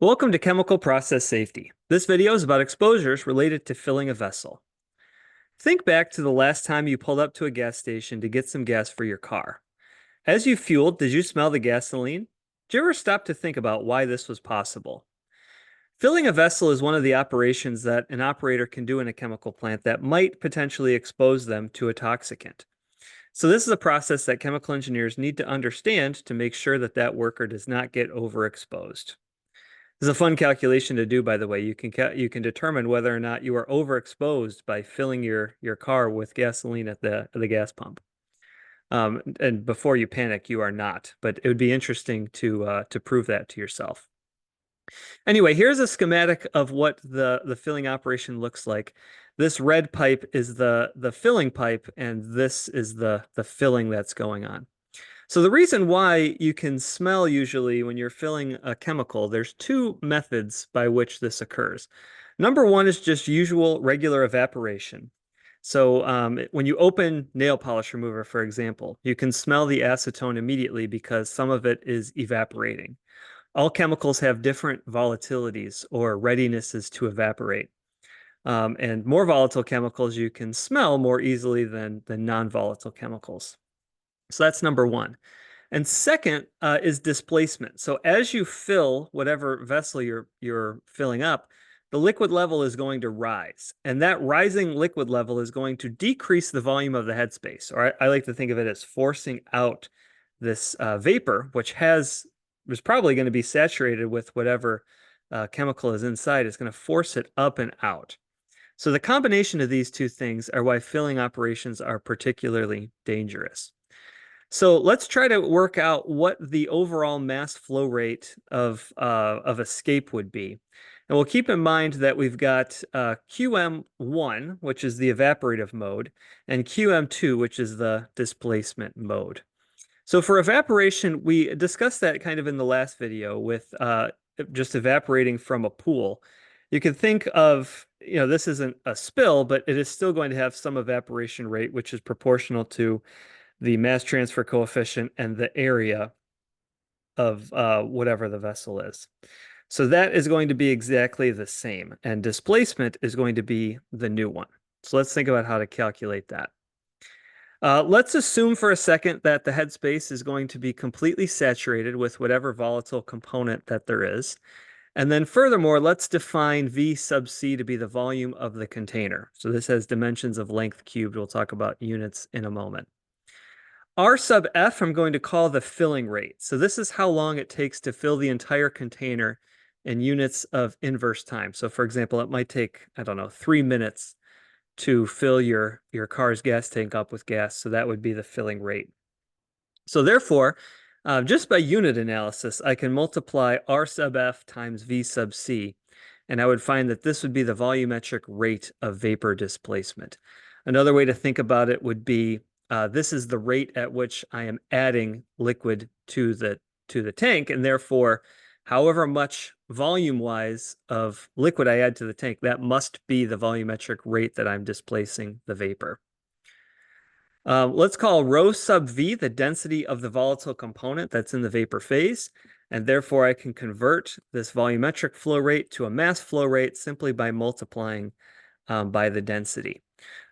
Welcome to Chemical Process Safety. This video is about exposures related to filling a vessel. Think back to the last time you pulled up to a gas station to get some gas for your car. As you fueled, did you smell the gasoline? Did you ever stop to think about why this was possible? Filling a vessel is one of the operations that an operator can do in a chemical plant that might potentially expose them to a toxicant. So this is a process that chemical engineers need to understand to make sure that that worker does not get overexposed. This is a fun calculation to do, by the way. You can determine whether or not you are overexposed by filling your car with gasoline at the gas pump. And before you panic, you are not. But it would be interesting to prove that to yourself. Anyway, here's a schematic of what the filling operation looks like. This red pipe is the filling pipe, and this is the filling that's going on. So the reason why you can smell usually when you're filling a chemical, there's two methods by which this occurs. Number one is just usual regular evaporation. So when you open nail polish remover, for example, you can smell the acetone immediately because some of it is evaporating. All chemicals have different volatilities or readinesses to evaporate. And more volatile chemicals you can smell more easily than non-volatile chemicals. So that's number one. And second is displacement. So as you fill whatever vessel you're filling up, the liquid level is going to rise. And that rising liquid level is going to decrease the volume of the headspace. Or I like to think of it as forcing out this vapor, which was probably going to be saturated with whatever chemical is inside. It's going to force it up and out. So the combination of these two things are why filling operations are particularly dangerous. So let's try to work out what the overall mass flow rate of escape would be. And we'll keep in mind that we've got QM1, which is the evaporative mode, and QM2, which is the displacement mode. So for evaporation, we discussed that kind of in the last video with just evaporating from a pool. You can think of, this isn't a spill, but it is still going to have some evaporation rate, which is proportional to the mass transfer coefficient and the area of whatever the vessel is. So that is going to be exactly the same, and displacement is going to be the new one. So let's think about how to calculate that. Let's assume for a second that the headspace is going to be completely saturated with whatever volatile component that there is. And then furthermore, let's define V sub C to be the volume of the container. So this has dimensions of length cubed. We'll talk about units in a moment. R sub F, I'm going to call the filling rate. So this is how long it takes to fill the entire container in units of inverse time. So for example, it might take, I don't know, 3 minutes to fill your car's gas tank up with gas. So that would be the filling rate. So therefore, just by unit analysis, I can multiply R sub F times V sub C, and I would find that this would be the volumetric rate of vapor displacement. Another way to think about it would be this is the rate at which I am adding liquid to the tank, and therefore, however much volume-wise of liquid I add to the tank, that must be the volumetric rate that I'm displacing the vapor. Let's call rho sub V the density of the volatile component that's in the vapor phase, and therefore I can convert this volumetric flow rate to a mass flow rate simply by multiplying by the density.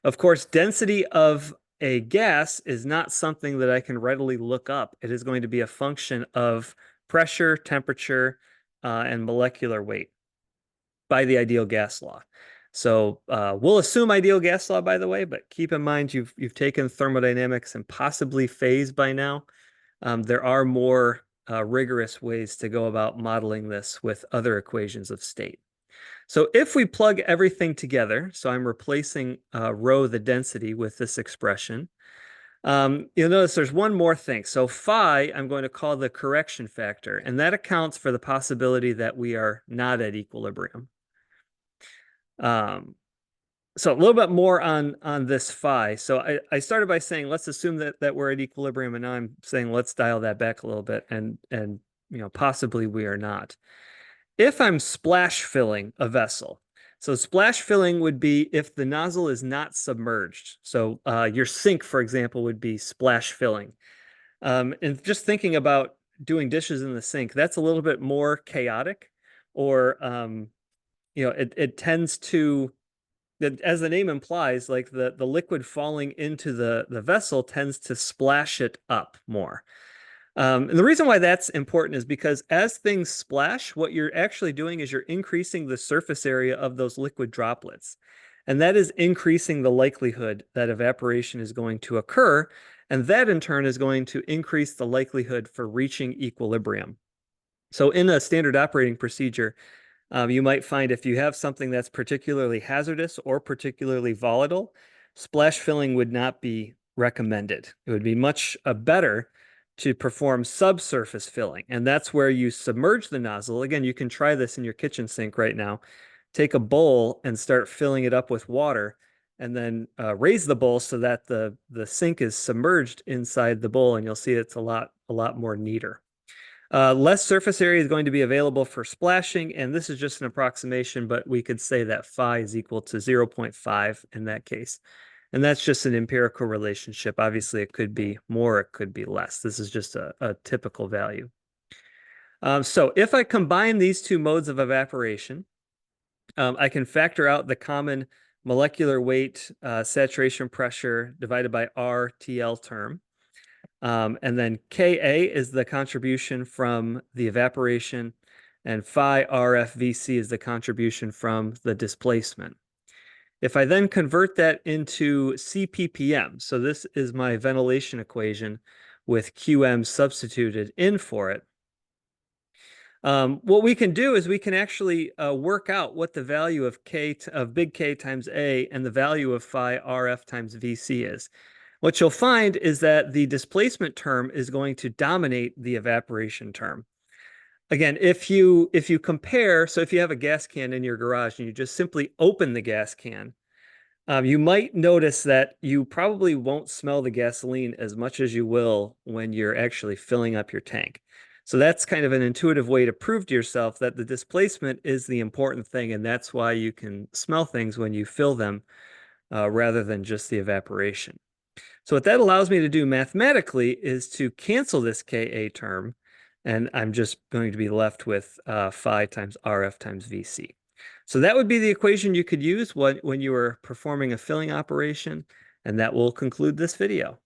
Of course, density of a gas is not something that I can readily look up. It is going to be a function of pressure, temperature, and molecular weight by the ideal gas law. So we'll assume ideal gas law, by the way, but keep in mind you've taken thermodynamics and possibly phase by now. There are more rigorous ways to go about modeling this with other equations of state. So if we plug everything together, so I'm replacing rho, the density, with this expression, you'll notice there's one more thing. So phi, I'm going to call the correction factor, and that accounts for the possibility that we are not at equilibrium. So a little bit more on this phi. So I started by saying, let's assume that we're at equilibrium, and now I'm saying, let's dial that back a little bit, and possibly we are not. If I'm splash filling a vessel, so splash filling would be if the nozzle is not submerged. So your sink, for example, would be splash filling. And just thinking about doing dishes in the sink, that's a little bit more chaotic. or it tends to, as the name implies, like the liquid falling into the vessel tends to splash it up more. And the reason why that's important is because as things splash, what you're actually doing is you're increasing the surface area of those liquid droplets. And that is increasing the likelihood that evaporation is going to occur. And that in turn is going to increase the likelihood for reaching equilibrium. So in a standard operating procedure, you might find if you have something that's particularly hazardous or particularly volatile, splash filling would not be recommended. It would be much better to perform subsurface filling, and that's where you submerge the nozzle. Again, you can try this in your kitchen sink right now. Take a bowl and start filling it up with water, and then raise the bowl so that the sink is submerged inside the bowl, and you'll see it's a lot more neater. Less surface area is going to be available for splashing, and this is just an approximation, but we could say that phi is equal to 0.5 in that case. And that's just an empirical relationship. Obviously, it could be more, it could be less. This is just a typical value. So if I combine these two modes of evaporation, I can factor out the common molecular weight, saturation pressure divided by RTL term. And then Ka is the contribution from the evaporation, and phi RFVC is the contribution from the displacement. If I then convert that into CPPM, so this is my ventilation equation with QM substituted in for it, what we can do is we can actually work out what the value of big K times A and the value of phi RF times VC is. What you'll find is that the displacement term is going to dominate the evaporation term. Again, if you compare, so if you have a gas can in your garage and you just simply open the gas can, you might notice that you probably won't smell the gasoline as much as you will when you're actually filling up your tank. So that's kind of an intuitive way to prove to yourself that the displacement is the important thing, and that's why you can smell things when you fill them rather than just the evaporation. So what that allows me to do mathematically is to cancel this Ka term, and I'm just going to be left with phi times RF times VC. So that would be the equation you could use when you were performing a filling operation, and that will conclude this video.